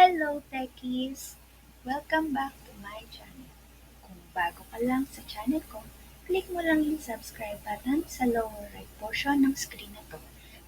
Hello, techies! Welcome back to my channel. Kung bago ka lang sa channel ko, click mo lang yung subscribe button sa lower right portion ng screen na to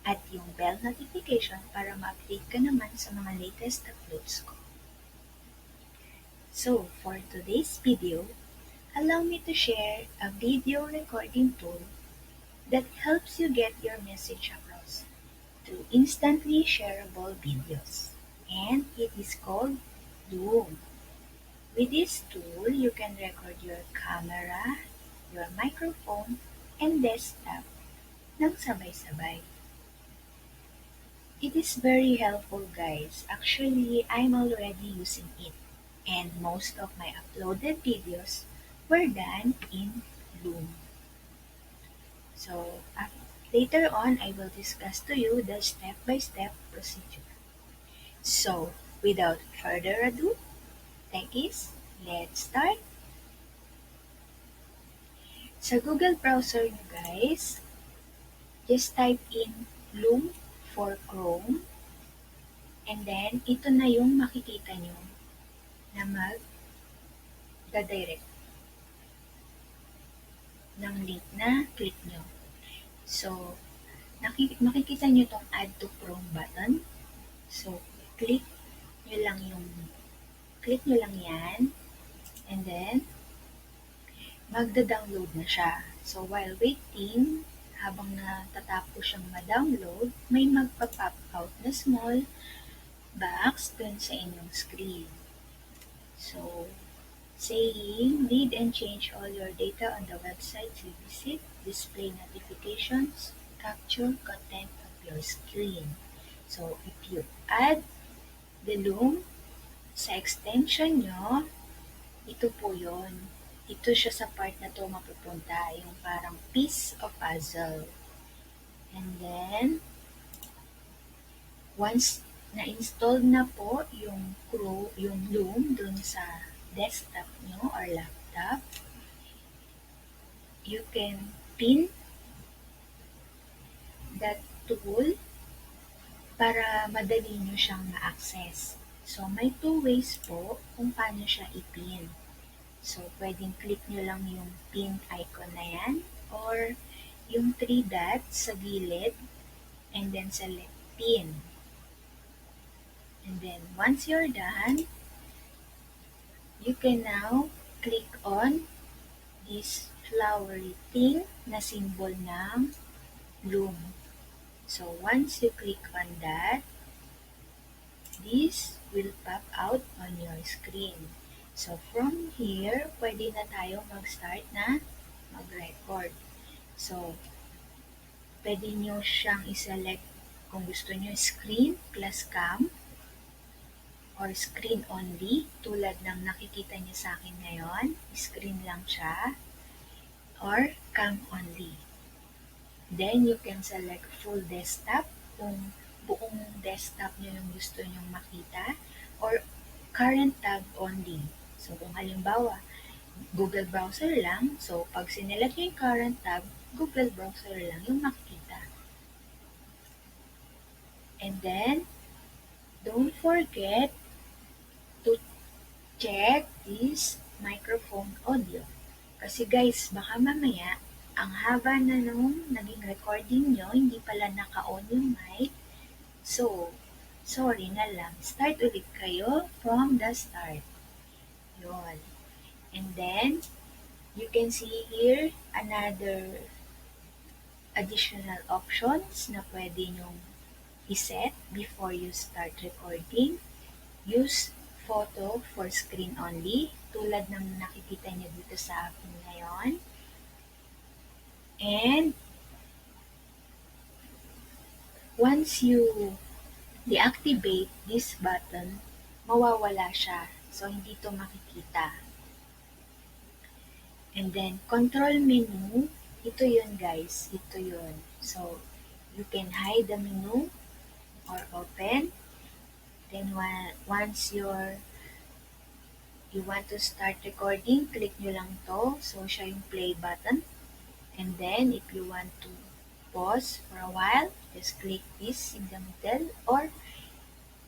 at yung bell notification para ma-update ka naman sa mga latest uploads ko. So, for today's video, allow me to share a video recording tool that helps you get your message across through instantly shareable videos. And it is called Loom. With this tool, you can record your camera, your microphone, and desktop nang sabay-sabay. It is very helpful, guys. Actually, I'm already using it, and most of my uploaded videos were done in Loom. So, later on, I will discuss to you the step-by-step procedure. So, without further ado, techies, let's start! Sa Google browser nyo guys, just type in Loom for Chrome and then ito na yung makikita nyo na mag-direct ng link na click nyo. So, makikita nyo tong Add to Chrome button. So, click nyo lang yan and then magda-download na siya. So, while waiting, habang natatapos siyang ma-download, may magpa-pop out na small box dun sa inyong screen. So, saying, read and change all your data on the websites you visit, display notifications, capture content of your screen. So, if you add the Loom sa extension nyo, ito po yon. Ito siya sa part na to mapupunta, yung parang piece of puzzle. And then, once na-install na po yung Loom dun sa desktop nyo or laptop, you can pin that tool para madali nyo siyang ma-access. So, may two ways po kung paano siya ipin. So, pwedeng click nyo lang yung pin icon na yan or yung 3 dots sa gilid and then select pin. And then, once you're done, you can now click on this flowery thing na symbol ng Loom. So, once you click on that, this will pop out on your screen. So, from here, pwede na tayo mag-start na mag-record. So, pwede nyo siyang iselect kung gusto nyo screen plus cam or screen only, tulad ng nakikita nyo sa akin ngayon, screen lang siya, or cam only. Then, you can select full desktop kung buong desktop nyo yung gusto nyong makita, or current tab only. So, kung halimbawa, Google browser lang, so pag sinelect nyo yung current tab, Google browser lang yung makikita. And then, don't forget to check this microphone audio. Kasi guys, baka mamaya, ang haba na nung naging recording nyo, hindi pala naka-on yung mic. So, sorry na lang. Start ulit kayo from the start. Yun. And then, you can see here another additional options na pwede nyong iset before you start recording. Use photo for screen only, tulad ng nakikita nyo dito sa akin ngayon. And once you deactivate this button, mawawala siya. So, hindi to makikita. And then, control menu, ito yun guys, ito yun. So, you can hide the menu or open. Then, once you want to start recording, click nyo lang to. So, siya yung play button. And then, if you want to pause for a while, just click this in the middle. Or,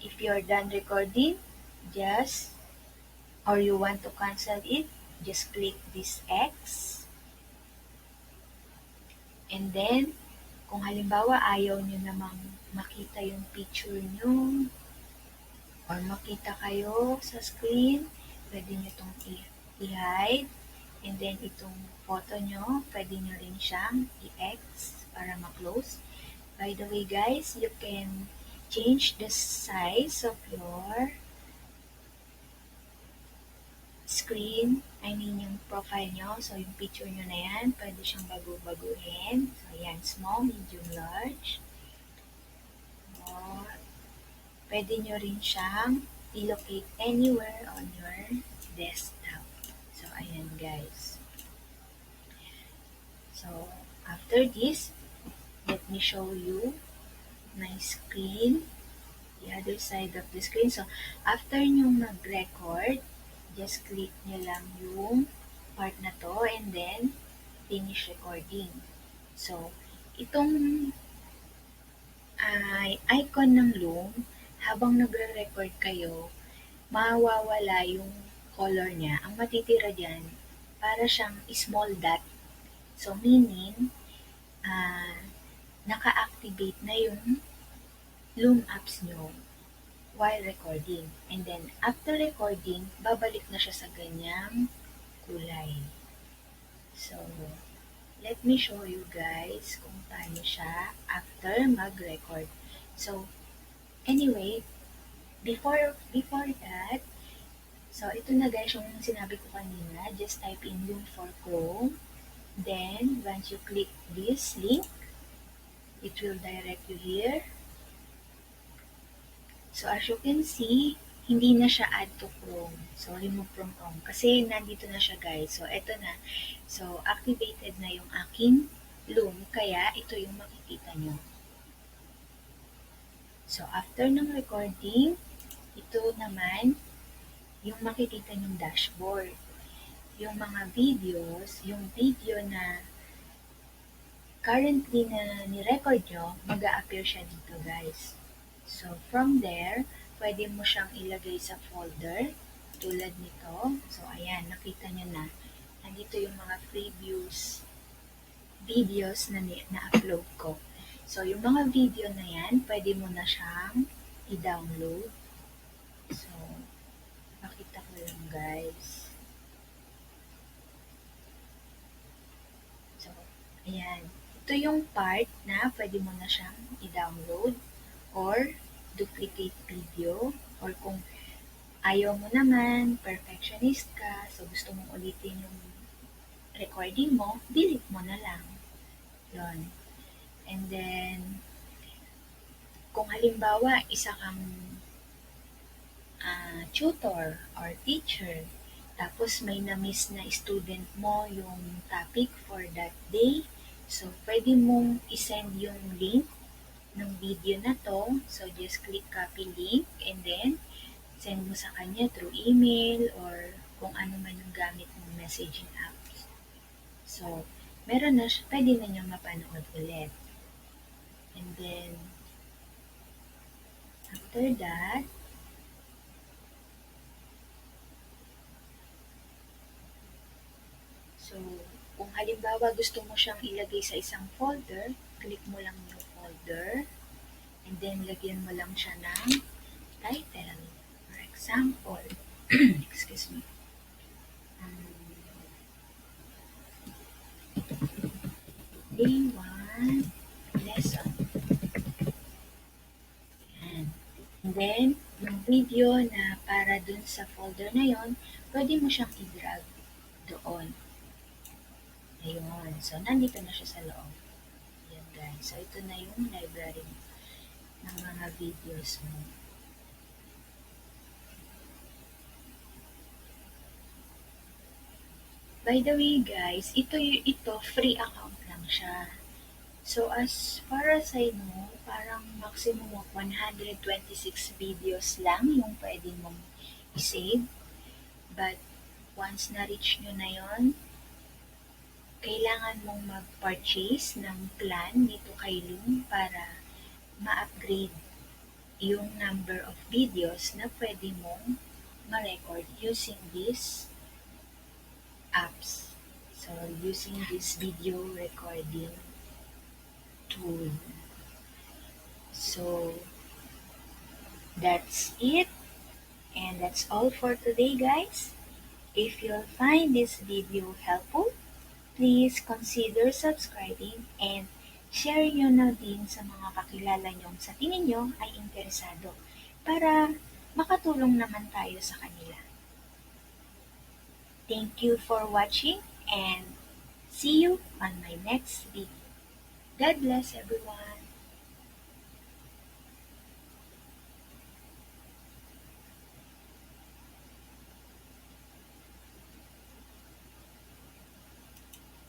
if you're done recording, just, or you want to cancel it, just click this X. And then, kung halimbawa ayaw nyo namang makita yung picture nyo, or makita kayo sa screen, pwede nyo itong i-hide. And then, itong photo nyo, pwede nyo rin siyang i-X para ma-close. By the way guys, you can change the size of your screen, I mean yung profile nyo. So, yung picture nyo na yan, pwede siyang bago-baguhin. So, yan, small, medium, large. Or, pwede nyo rin siyang i-locate anywhere on your desktop. So, ayan guys. So, after this, let me show you my screen, the other side of the screen. So, after nyo mag-record, just click nyo lang yung part na to and then finish recording. So, itong icon ng loom, habang nagre-record kayo, mawawala yung color niya. Ang matitira dyan, para siyang small dot. So, meaning, naka-activate na yung loom apps nyo while recording. And then, after recording, babalik na siya sa ganyang kulay. So, let me show you guys kung paano siya after mag-record. So, anyway, before that, so ito na guys yung sinabi ko kanina, just type in loom for Chrome. Then, once you click this link, it will direct you here. So, as you can see, hindi na siya add to Chrome. So, remove from Chrome. Kasi nandito na siya guys. So, eto na. So, activated na yung aking loom. Kaya, ito yung makikita nyo. So, after ng recording, ito naman yung makikita nyong dashboard. Yung mga videos, yung video na currently na ni-record nyo, mag-a-appear siya dito guys. So, from there, pwede mo siyang ilagay sa folder, tulad nito. So, ayan, nakita nyo na. Nandito yung mga previews, videos na na-upload ko. So, yung mga video na yan, pwede mo na siyang i-download. So, pakita ko lang guys. So, ayan. Ito yung part na pwede mo na siyang i-download or duplicate video, or kung ayaw mo naman, perfectionist ka, so gusto mong ulitin yung recording mo, delete mo na lang. Yun. And then, kung halimbawa, isa kang tutor or teacher, tapos may na-miss na student mo yung topic for that day, so pwede mong isend yung link ng video na to. So, just click copy link and then send mo sa kanya through email or kung ano man yung gamit ng messaging apps. So, meron na siya, pwede na niyang mapanood ulit. And then, after that, so, kung halimbawa gusto mo siyang ilagay sa isang folder, click mo lang yung folder, and then lagyan mo lang siya ng title. For example, excuse me, day 1 lesson. Yan. And then, yung video na para dun sa folder na yon, pwede mo siyang i-drag doon. Ayun. So, nandito na siya sa loob. Yan guys. So, ito na yung library ng mga videos mo. By the way guys, ito free account lang siya. So, as far as I know, parang maximum of 126 videos lang yung pwede mong i-save. But, once na-reach nyo na yon, kailangan mong mag-purchase ng plan dito kay Loom para ma-upgrade yung number of videos na pwede mong ma-record using these apps. So, using this video recording tool. So, that's it. And that's all for today, guys. If you'll find this video helpful, please consider subscribing and share nyo na din sa mga kakilala nyo sa tingin nyo ay interesado para makatulong naman tayo sa kanila. Thank you for watching and see you on my next video. God bless everyone!